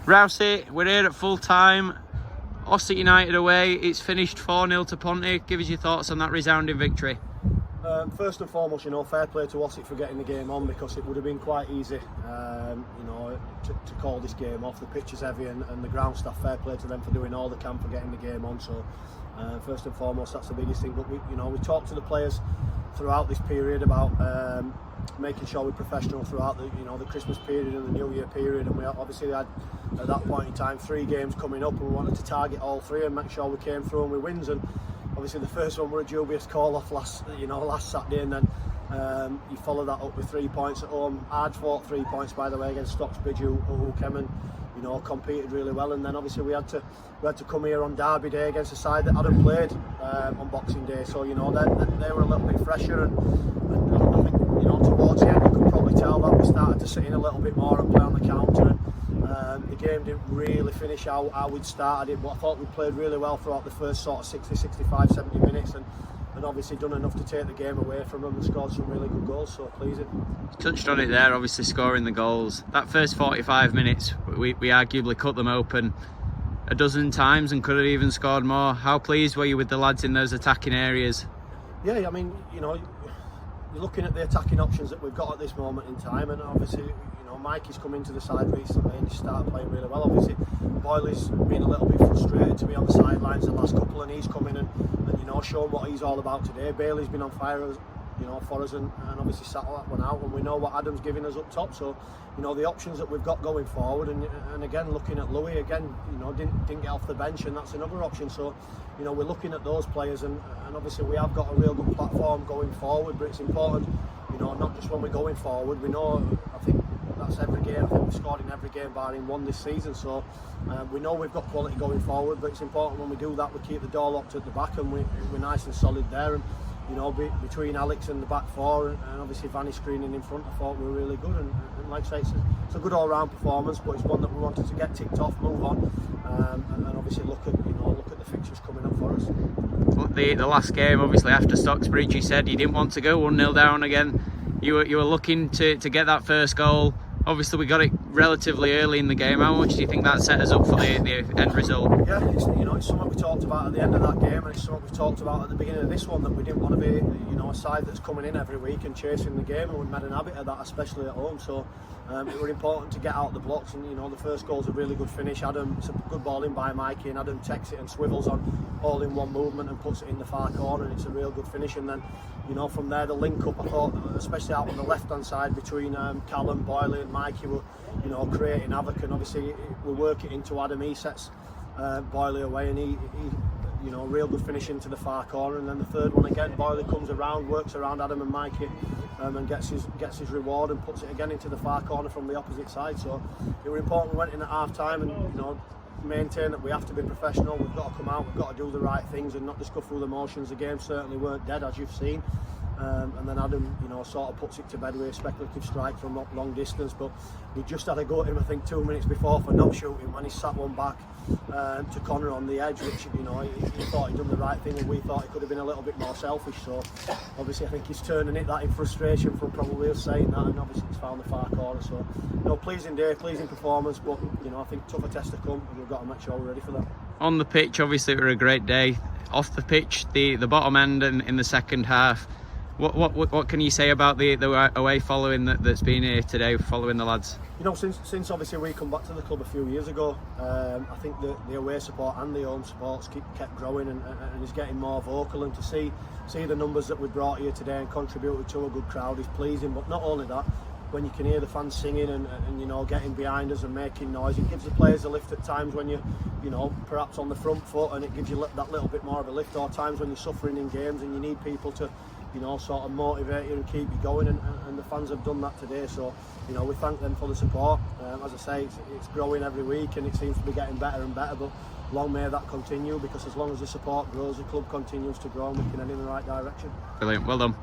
Rousey, we're here at full time. Ossett United away. It's finished 4-0 to Ponty. Give us your thoughts on that resounding victory. First and foremost, fair play to Ossett for getting the game on, because it would have been quite easy, to call this game off. The pitch is heavy and the ground staff, fair play to them for doing all they can for getting the game on. So, first and foremost, that's the biggest thing. But we talked to the players throughout this period about making sure we're professional throughout the Christmas period and the New Year period, and we obviously had at that point in time 3 games coming up, and we wanted to target all 3 and make sure we came through and we wins. And obviously the first one were a dubious call off last Saturday, and then you follow that up with 3 points at home. Hard fought 3 points, by the way, against Stocksbridge, who came and competed really well. And then obviously we had to come here on Derby Day against a side that hadn't played on Boxing Day, so they were a little bit fresher, and I think towards the end you could probably tell that we started to sit in a little bit more and play on the counter. And the game didn't really finish how we'd started it, but I thought we played really well throughout the first sort of 60, 65, 70 minutes, and obviously done enough to take the game away from them and scored some really good goals, so pleasing. Touched on it there, obviously scoring the goals. That first 45 minutes, we arguably cut them open a dozen times and could have even scored more. How pleased were you with the lads in those attacking areas? Yeah, I mean, you're looking at the attacking options that we've got at this moment in time, and obviously, Mikey's come into the side recently and he started playing really well. Obviously, Boyley's been a little bit frustrated to be on the sidelines the last couple, and he's come in and shown what he's all about today. Bailey's been on fire, for us, and obviously sat that one out, and we know what Adam's giving us up top. So, the options that we've got going forward, and again looking at Louis again, didn't get off the bench, and that's another option. So, we're looking at those players, and obviously we have got a real good platform going forward. But it's important, not just when we're going forward. We know, I think that's every game. I think we've scored in every game barring one this season. So we know we've got quality going forward, but it's important when we do that we keep the door locked at the back, and we're nice and solid there. And between Alex and the back 4, and obviously Vanny screening in front, I thought we were really good. And like I say, it's a good all-round performance, but it's one that we wanted to get ticked off, move on, and obviously look at the fixtures coming up for us. The last game, obviously after Stocksbridge, you said you didn't want to go 1-0 down again. You were looking to get that first goal. Obviously we got it relatively early in the game. How much do you think that set us up for the end result? Yeah, it's something we talked about at the end of that game, and it's something we talked about at the beginning of this one, that we didn't want to be a side that's coming in every week and chasing the game, and we've made an habit of that, especially at home. So it was important to get out the blocks, and the first goal's a really good finish. It's a good ball in by Mikey, and Adam takes it and swivels on all in one movement and puts it in the far corner, and it's a real good finish. And then from there the link up, I thought, especially out on the left hand side between Callum, Boyley and Mikey, were creating havoc, and obviously we work it into Adam. He sets Boyley away, and he real good finish into the far corner. And then the third one again, Boyley comes around, works around Adam and Mikey, and gets his reward and puts it again into the far corner from the opposite side. So it was important we went in at half time and maintain that we have to be professional. We've got to come out, we've got to do the right things and not just go through the motions. The game certainly weren't dead, as you've seen. And then Adam, sort of puts it to bed with a speculative strike from long distance. But we just had a go at him, I think, 2 minutes before for not shooting, when he sat one back to Connor on the edge, which he thought he'd done the right thing, and we thought he could have been a little bit more selfish. So obviously I think he's turning that in frustration from probably us saying that, and obviously he's found the far corner. So pleasing day, pleasing performance, but I think tougher test to come, and we've got to make sure we're ready for that. On the pitch, obviously it was a great day. Off the pitch, the bottom end in the second half. What can you say about the away following that's been here today, following the lads? Since obviously we come back to the club a few years ago, I think the away support and the home supports kept growing, and is getting more vocal, and to see the numbers that we brought here today and contributed to a good crowd is pleasing. But not only that, when you can hear the fans singing and getting behind us and making noise, it gives the players a lift at times when you perhaps on the front foot, and it gives you that little bit more of a lift, or times when you're suffering in games and you need people to sort of motivate you and keep you going, and the fans have done that today. So we thank them for the support. As I say, it's growing every week, and it seems to be getting better and better, but long may that continue, because as long as the support grows, the club continues to grow, and we can head in the right direction. Brilliant, well done.